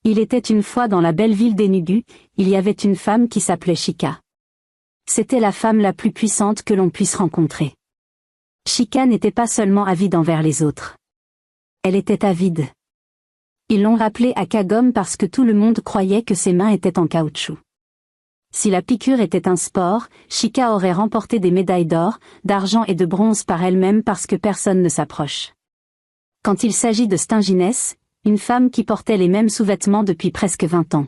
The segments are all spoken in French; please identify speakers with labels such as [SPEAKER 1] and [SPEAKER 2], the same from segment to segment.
[SPEAKER 1] Il était une fois dans la belle ville d'Enugu, il y avait une femme qui s'appelait Chika. C'était la femme la plus puissante que l'on puisse rencontrer. Chika n'était pas seulement avide envers les autres. Elle était avide. Ils l'ont rappelée à Kagome parce que tout le monde croyait que ses mains étaient en caoutchouc. Si la piqûre était un sport, Chika aurait remporté des médailles d'or, d'argent et de bronze par elle-même parce que personne ne s'approche. Quand il s'agit de stinginess, une femme qui portait les mêmes sous-vêtements depuis presque 20 ans.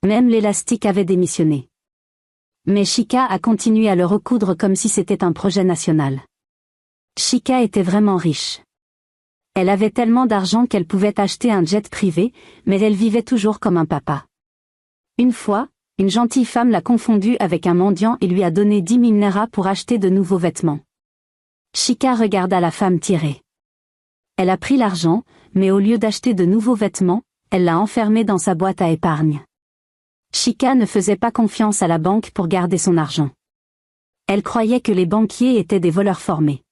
[SPEAKER 1] Même l'élastique avait démissionné. Mais Chika a continué à le recoudre comme si c'était un projet national. Chika était vraiment riche. Elle avait tellement d'argent qu'elle pouvait acheter un jet privé, mais elle vivait toujours comme un papa. Une fois, une gentille femme l'a confondue avec un mendiant et lui a donné 10 000 nera pour acheter de nouveaux vêtements. Chika regarda la femme tirer. Elle a pris l'argent, mais au lieu d'acheter de nouveaux vêtements, elle l'a enfermé dans sa boîte à épargne. Chika ne faisait pas confiance à la banque pour garder son argent. Elle croyait que les banquiers étaient des voleurs formés.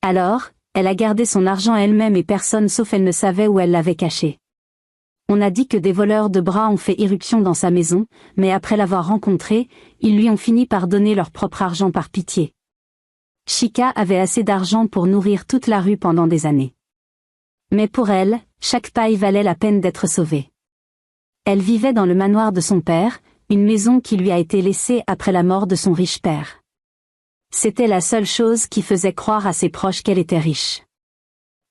[SPEAKER 1] Alors, elle a gardé son argent elle-même et personne sauf elle ne savait où elle l'avait caché. On a dit que des voleurs de bras ont fait irruption dans sa maison, mais après l'avoir rencontré, ils lui ont fini par donner leur propre argent par pitié. Chika avait assez d'argent pour nourrir toute la rue pendant des années. Mais pour elle, chaque paille valait la peine d'être sauvée. Elle vivait dans le manoir de son père, une maison qui lui a été laissée après la mort de son riche père. C'était la seule chose qui faisait croire à ses proches qu'elle était riche.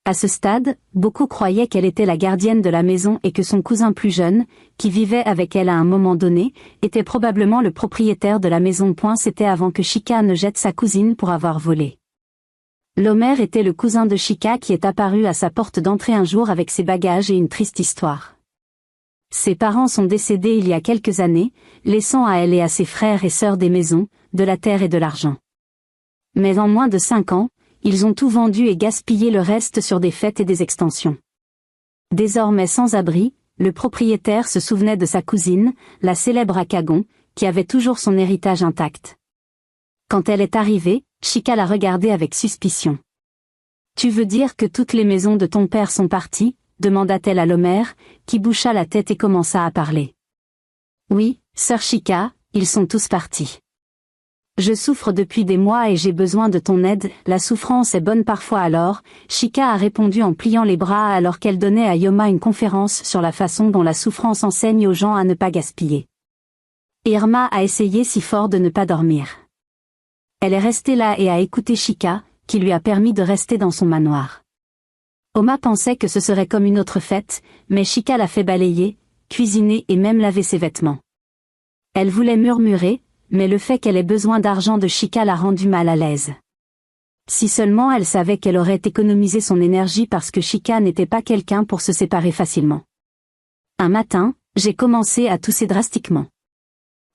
[SPEAKER 1] À ce stade, beaucoup croyaient qu'elle était la gardienne de la maison et que son cousin plus jeune, qui vivait avec elle à un moment donné, était probablement le propriétaire de la maison. C'était avant que Chika ne jette sa cousine pour avoir volé. Lomer était le cousin de Chika qui est apparu à sa porte d'entrée un jour avec ses bagages et une triste histoire. Ses parents sont décédés il y a quelques années, laissant à elle et à ses frères et sœurs des maisons, de la terre et de l'argent. Mais en moins de 5 ans, ils ont tout vendu et gaspillé le reste sur des fêtes et des extensions. Désormais sans abri, le propriétaire se souvenait de sa cousine, la célèbre Akagon, qui avait toujours son héritage intact. Quand elle est arrivée, Chika l'a regardée avec suspicion. « Tu veux dire que toutes les maisons de ton père sont parties ?» demanda-t-elle à Lomer, qui boucha la tête et commença à parler. « Oui, sœur Chika, ils sont tous partis. Je souffre depuis des mois et j'ai besoin de ton aide, la souffrance est bonne parfois alors, Chika a répondu en pliant les bras alors qu'elle donnait à Yoma une conférence sur la façon dont la souffrance enseigne aux gens à ne pas gaspiller. Irma a essayé si fort de ne pas dormir. Elle est restée là et a écouté Chika, qui lui a permis de rester dans son manoir. Oma pensait que ce serait comme une autre fête, mais Chika l'a fait balayer, cuisiner et même laver ses vêtements. Elle voulait murmurer, mais le fait qu'elle ait besoin d'argent de Chika l'a rendue mal à l'aise. Si seulement elle savait qu'elle aurait économisé son énergie parce que Chika n'était pas quelqu'un pour se séparer facilement. Un matin, j'ai commencé à tousser drastiquement.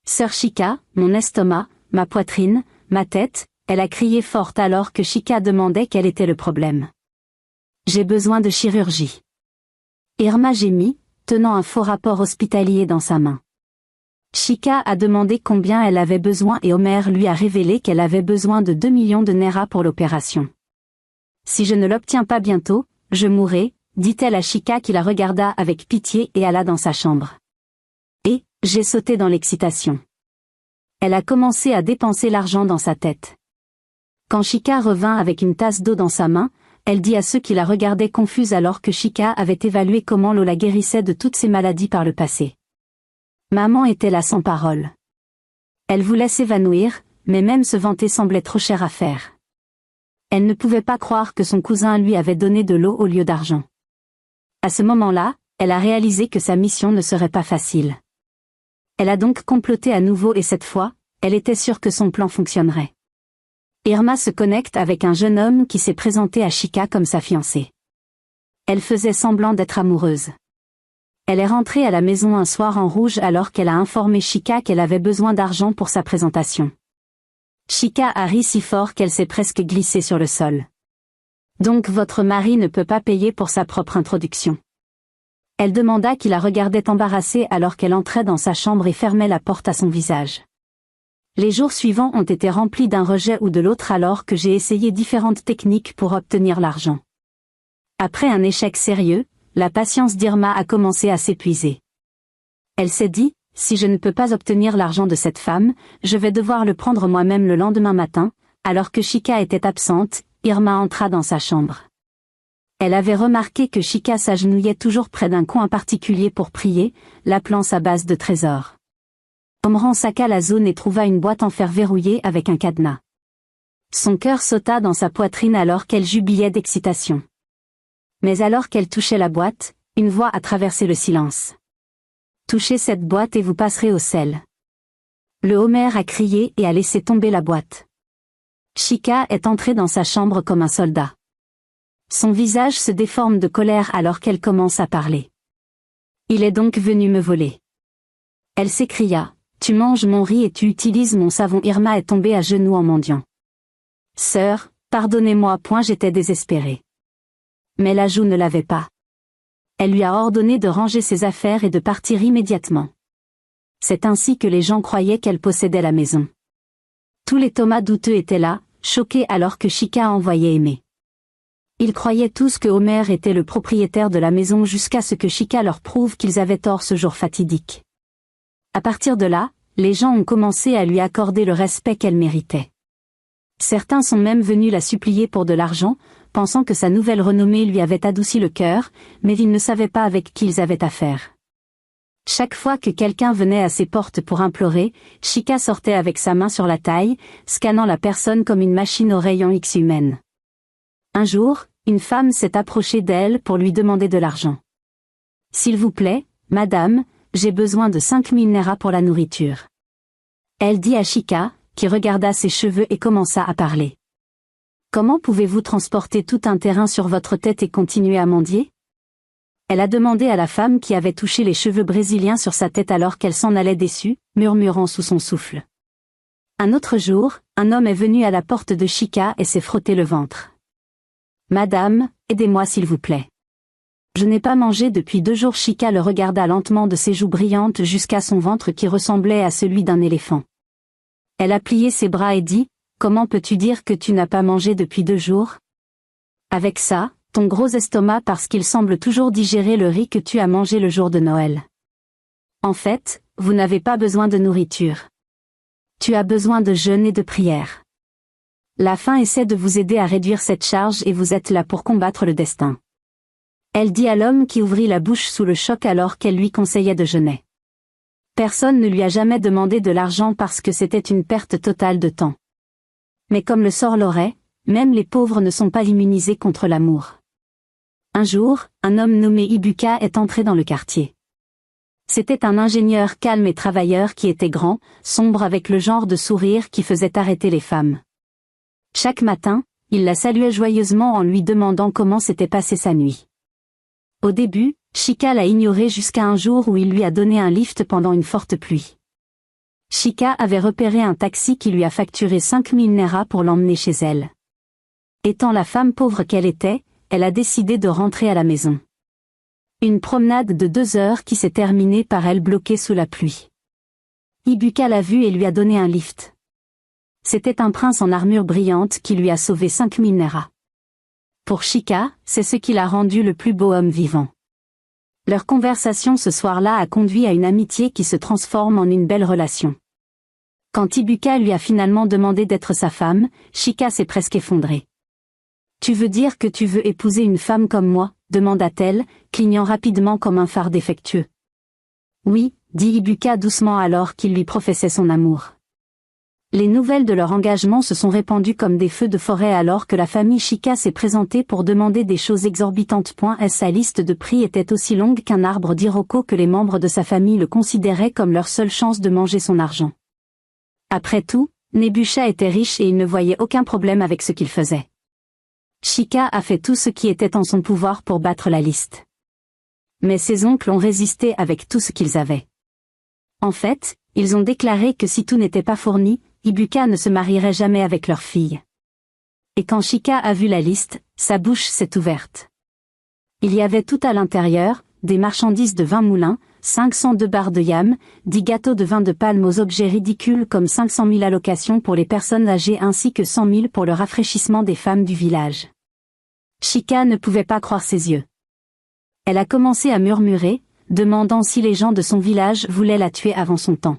[SPEAKER 1] Sœur Chika, mon estomac, ma poitrine, ma tête, elle a crié fort alors que Chika demandait quel était le problème. J'ai besoin de chirurgie. Irma gémit, tenant un faux rapport hospitalier dans sa main. Chika a demandé combien elle avait besoin et Homer lui a révélé qu'elle avait besoin de 2 millions de nera pour l'opération. Si je ne l'obtiens pas bientôt, je mourrai, dit-elle à Chika qui la regarda avec pitié et alla dans sa chambre. Et, j'ai sauté dans l'excitation. Elle a commencé à dépenser l'argent dans sa tête. Quand Chika revint avec une tasse d'eau dans sa main, elle dit à ceux qui la regardaient confuse alors que Chika avait évalué comment l'eau la guérissait de toutes ses maladies par le passé. Maman était là sans parole. Elle voulait s'évanouir, mais même se vanter semblait trop cher à faire. Elle ne pouvait pas croire que son cousin lui avait donné de l'eau au lieu d'argent. À ce moment-là, elle a réalisé que sa mission ne serait pas facile. Elle a donc comploté à nouveau et cette fois, elle était sûre que son plan fonctionnerait. Irma se connecte avec un jeune homme qui s'est présenté à Chika comme sa fiancée. Elle faisait semblant d'être amoureuse. Elle est rentrée à la maison un soir en rouge alors qu'elle a informé Chika qu'elle avait besoin d'argent pour sa présentation. Chika a ri si fort qu'elle s'est presque glissée sur le sol. Donc votre mari ne peut pas payer pour sa propre introduction. Elle demanda qui la regardait embarrassée alors qu'elle entrait dans sa chambre et fermait la porte à son visage. Les jours suivants ont été remplis d'un rejet ou de l'autre alors que j'ai essayé différentes techniques pour obtenir l'argent. Après un échec sérieux, la patience d'Irma a commencé à s'épuiser. Elle s'est dit, si je ne peux pas obtenir l'argent de cette femme, je vais devoir le prendre moi-même le lendemain matin. Alors que Chika était absente, Irma entra dans sa chambre. Elle avait remarqué que Chika s'agenouillait toujours près d'un coin particulier pour prier, l'appelant sa base de trésor. Homme ransaqua la zone et trouva une boîte en fer verrouillée avec un cadenas. Son cœur sauta dans sa poitrine alors qu'elle jubilait d'excitation. Mais alors qu'elle touchait la boîte, une voix a traversé le silence. Touchez cette boîte et vous passerez au sel. Le Homer a crié et a laissé tomber la boîte. Chika est entrée dans sa chambre comme un soldat. Son visage se déforme de colère alors qu'elle commence à parler. Il est donc venu me voler. Elle s'écria, tu manges mon riz et tu utilises mon savon. Irma est tombée à genoux en mendiant. Sœur, pardonnez-moi. J'étais désespérée. Mais la joue ne l'avait pas. Elle lui a ordonné de ranger ses affaires et de partir immédiatement. C'est ainsi que les gens croyaient qu'elle possédait la maison. Tous les Thomas douteux étaient là, choqués alors que Chika envoyait aimer. Ils croyaient tous que Homer était le propriétaire de la maison jusqu'à ce que Chika leur prouve qu'ils avaient tort ce jour fatidique. À partir de là, les gens ont commencé à lui accorder le respect qu'elle méritait. Certains sont même venus la supplier pour de l'argent, pensant que sa nouvelle renommée lui avait adouci le cœur, mais ils ne savaient pas avec qui ils avaient affaire. Chaque fois que quelqu'un venait à ses portes pour implorer, Chika sortait avec sa main sur la taille, scannant la personne comme une machine aux rayons X humaine. Un jour, une femme s'est approchée d'elle pour lui demander de l'argent. « S'il vous plaît, madame, j'ai besoin de 5000 nera pour la nourriture. » Elle dit à Chika, qui regarda ses cheveux et commença à parler. « Comment pouvez-vous transporter tout un terrain sur votre tête et continuer à mendier ?» Elle a demandé à la femme qui avait touché les cheveux brésiliens sur sa tête alors qu'elle s'en allait déçue, murmurant sous son souffle. Un autre jour, un homme est venu à la porte de Chika et s'est frotté le ventre. « Madame, aidez-moi s'il vous plaît. Je n'ai pas mangé depuis 2 jours. » Chika le regarda lentement de ses joues brillantes jusqu'à son ventre qui ressemblait à celui d'un éléphant. Elle a plié ses bras et dit, « Comment peux-tu dire que tu n'as pas mangé depuis 2 jours ? Avec ça, ton gros estomac parce qu'il semble toujours digérer le riz que tu as mangé le jour de Noël. En fait, vous n'avez pas besoin de nourriture. Tu as besoin de jeûne et de prière. La faim essaie de vous aider à réduire cette charge et vous êtes là pour combattre le destin. » Elle dit à l'homme qui ouvrit la bouche sous le choc alors qu'elle lui conseillait de jeûner. Personne ne lui a jamais demandé de l'argent parce que c'était une perte totale de temps. Mais comme le sort l'aurait, même les pauvres ne sont pas immunisés contre l'amour. Un jour, un homme nommé Ibuka est entré dans le quartier. C'était un ingénieur calme et travailleur qui était grand, sombre avec le genre de sourire qui faisait arrêter les femmes. Chaque matin, il la saluait joyeusement en lui demandant comment s'était passée sa nuit. Au début, Chika l'a ignoré jusqu'à un jour où il lui a donné un lift pendant une forte pluie. Chika avait repéré un taxi qui lui a facturé 5000 nera pour l'emmener chez elle. Étant la femme pauvre qu'elle était, elle a décidé de rentrer à la maison. Une promenade de 2 heures qui s'est terminée par elle bloquée sous la pluie. Ibuka l'a vue et lui a donné un lift. C'était un prince en armure brillante qui lui a sauvé 5000 nera. Pour Chika, c'est ce qui l'a rendu le plus beau homme vivant. Leur conversation ce soir-là a conduit à une amitié qui se transforme en une belle relation. Quand Ibuka lui a finalement demandé d'être sa femme, Chika s'est presque effondrée. « Tu veux dire que tu veux épouser une femme comme moi ?» demanda-t-elle, clignant rapidement comme un phare défectueux. « Oui, » dit Ibuka doucement alors qu'il lui professait son amour. Les nouvelles de leur engagement se sont répandues comme des feux de forêt alors que la famille Chika s'est présentée pour demander des choses exorbitantes. Sa liste de prix était aussi longue qu'un arbre d'Iroko que les membres de sa famille le considéraient comme leur seule chance de manger son argent. Après tout, Nebusha était riche et il ne voyait aucun problème avec ce qu'il faisait. Chika a fait tout ce qui était en son pouvoir pour battre la liste. Mais ses oncles ont résisté avec tout ce qu'ils avaient. En fait, ils ont déclaré que si tout n'était pas fourni, Ibuka ne se marierait jamais avec leur fille. Et quand Chika a vu la liste, sa bouche s'est ouverte. Il y avait tout à l'intérieur, des marchandises de 20 moulins, 502 barres de yam, 10 gâteaux de vin de palme aux objets ridicules comme 500 000 allocations pour les personnes âgées ainsi que 100 000 pour le rafraîchissement des femmes du village. Chika ne pouvait pas croire ses yeux. Elle a commencé à murmurer, demandant si les gens de son village voulaient la tuer avant son temps.